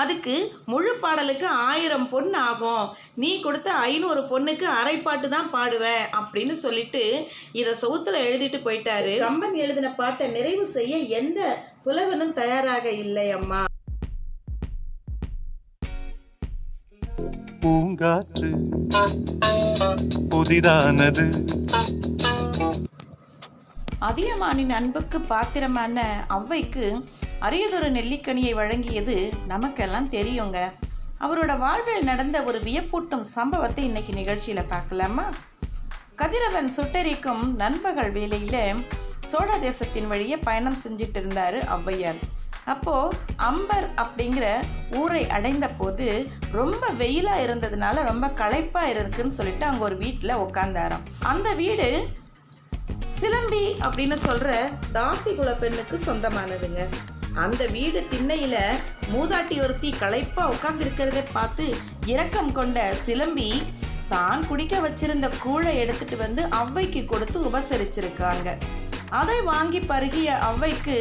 அதுக்கு முழு பாடலுக்கு 1000 பொன் ஆகும், நீ கொடுத்த 500 பொண்ணுக்கு அரைப்பாட்டு தான் பாடுவேன் அப்படின்னு சொல்லிட்டு இதை சவுத்துல எழுதிட்டு போயிட்டாரு. கம்பன் எழுதின பாட்டை நிறைவு செய்ய எந்த புலவனும் தயாராக இல்லை அம்மா. பூங்காற்று புதிதானது. அதியமானின் அன்புக்கு பாத்திரமான ஔவைக்கு அரியதொரு நெல்லிக்கனியை வழங்கியது நமக்கெல்லாம் தெரியுங்க. அவரோட வாழ்வில் நடந்த ஒரு வியப்பூட்டும் சம்பவத்தை இன்னைக்கு நிகழ்ச்சியில் பார்க்கலாமா? கதிரவன் சுட்டெரிக்கும் நண்பகல் வேளையில் சோழ தேசத்தின் வழியே பயணம் செஞ்சிட்டு இருந்தார் ஔவையார். அப்போது அம்பர் அப்படிங்கிற ஊரை அடைந்த போது ரொம்ப வெயிலாக இருந்ததுனால ரொம்ப களைப்பாக இருக்குன்னு சொல்லிட்டு அங்கே ஒரு வீட்டில் உட்காந்தாராம். அந்த வீடு சிலம்பி அப்படின்னு சொல்கிற தாசி குல பெண்ணுக்கு சொந்தமானதுங்க. அந்த வீடு திண்ணையில் மூதாட்டி ஒருத்தி களைப்பாக உட்காந்துருக்கிறத பார்த்து இரக்கம் கொண்ட சிலம்பி தான் குடிக்க வச்சிருந்த கூழை எடுத்துட்டு வந்து ஔவைக்கு கொடுத்து உபசரிச்சிருக்காங்க. அதை வாங்கி பருகிய ஔவைக்கு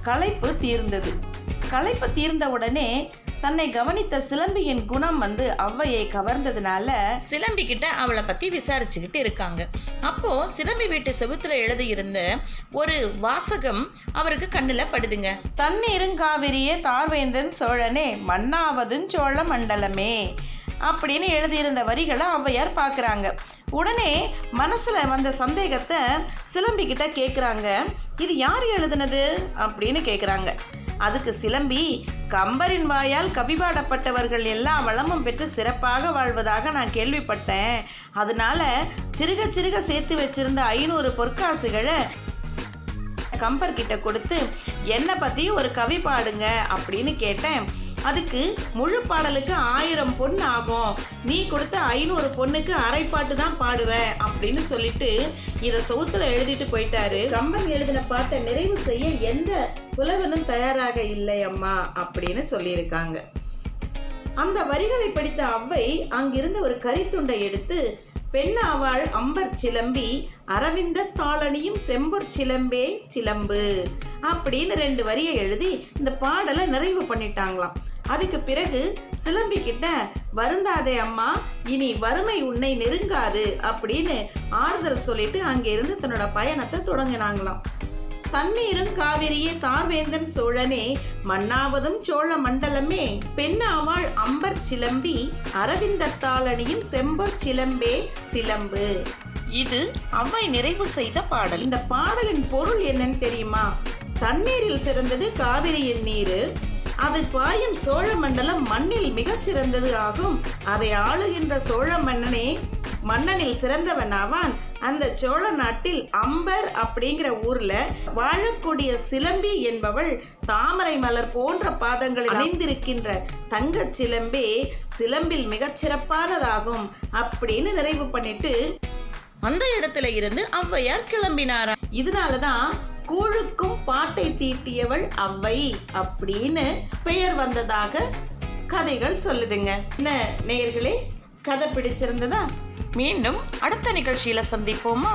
களைப்பு தீர்ந்தது. களைப்பு தீர்ந்த உடனே தன்னை கவனித்த சிலம்பியின் குணம் வந்து ஔவையை கவர்ந்ததுனால சிலம்பி கிட்ட அவளை பத்தி விசாரிச்சுக்கிட்டு இருக்காங்க. அப்போ சிலம்பி வீட்டு செவுத்துல எழுதியிருந்த ஒரு வாசகம் அவருக்கு கண்ணுல படுதுங்க. தண்ணீருங்காவிரியே தார்வேந்தன் சோழனே, மன்னாவதும் சோழ மண்டலமே அப்படின்னு எழுதியிருந்த வரிகளை ஔவையார் பார்க்குறாங்க. உடனே மனசில் வந்த சந்தேகத்தை சிலம்பி கிட்ட கேட்குறாங்க, இது யார் எழுதுனது அப்படின்னு கேட்குறாங்க. அதுக்கு சிலம்பி, கம்பரின் வாயால் கவிபாடப்பட்டவர்கள் எல்லா வளமும் பெற்று சிறப்பாக வாழ்வதாக நான் கேள்விப்பட்டேன். அதனால சிறுக சிறுக சேர்த்து வச்சிருந்த 500 பொற்காசுகளை கம்பர்கிட்ட கொடுத்து என்னை பற்றி ஒரு கவி பாடுங்க அப்படின்னு கேட்டேன். அதுக்கு முழு பாடலுக்கு 1000 பொன் ஆகும், நீ கொடுத்த 500 பொண்ணுக்கு அரைப்பாட்டு தான் பாடுவேன் அப்படின்னு சொல்லிட்டு இதை சவுத்துல எழுதிட்டு போயிட்டாரு. கம்பன் எழுதின பாட்டை நிறைவு செய்ய எந்த புலவனும் தயாராக இல்லை அம்மா அப்படின்னு சொல்லியிருக்காங்க. அந்த வரிகளை படித்த ஔவை அங்கிருந்த ஒரு கரித்துண்டை எடுத்து, பெண்ணாவாள் அம்பர் சிலம்பி அரவிந்த தாளணியும் செம்பொற் சிலம்பே சிலம்பு அப்படின்னு 2 வரியை எழுதி இந்த பாடலை நிறைவு பண்ணிட்டாங்களாம். அதுக்கு பிறகு சிலம்பி கிட்ட, வருந்தாதே அம்மா, இனி வறுமை உன்னை நெருங்காது அப்படின்னு ஆறுதல் சொல்லிட்டு அங்கிருந்து தன்னோட பயணத்தை தொடங்கினாங்களாம். தண்ணீரும் காவிரியே தார்வேந்தன் சோழனே, மன்னாவதும் சோழ மண்டலமே, பெண்ணாவாள் அம்பர் சிலம்பி அரவிந்தத்தாளணியும் செம்பொற் சிலம்பே சிலம்பு. இது ஔவை நிறைவு செய்த பாடல். இந்த பாடலின் பொருள் என்னன்னு தெரியுமா? தண்ணீரில் சிறந்தது காவிரியின் நீர், அது பாயும் சோழ மண்டலம் மண்ணில் மிகச்சிறந்தது ஆகும். அதை ஆளுகின்ற சோழ மன்னனே மன்னனில் சிறந்தவன் ஆவான். அந்த சோழ நாட்டில் அம்பர் அப்படிங்கிற ஊர்ல வாழக்கூடிய சிலம்பி என்பவள் தாமரை மலர் போன்ற பாதங்களில் அணிந்திருக்கின்ற தங்க சிலம்பே சிலம்பில் மிகச்சிறப்பானதாகும் அப்படின்னு நிறைவு பண்ணிட்டு அந்த இடத்துல இருந்து ஔவையார் கிளம்பினாராம். இதனாலதான் கூழுக்கும் பாட்டை தீட்டியவள் ஔவை அப்படின்னு பெயர் வந்ததாக கதைகள் சொல்லுதுங்க. என்ன நேயர்களே, கதை பிடிச்சிருந்ததா? மீண்டும் அடுத்த நிகழ்ச்சியில சந்திப்போமா?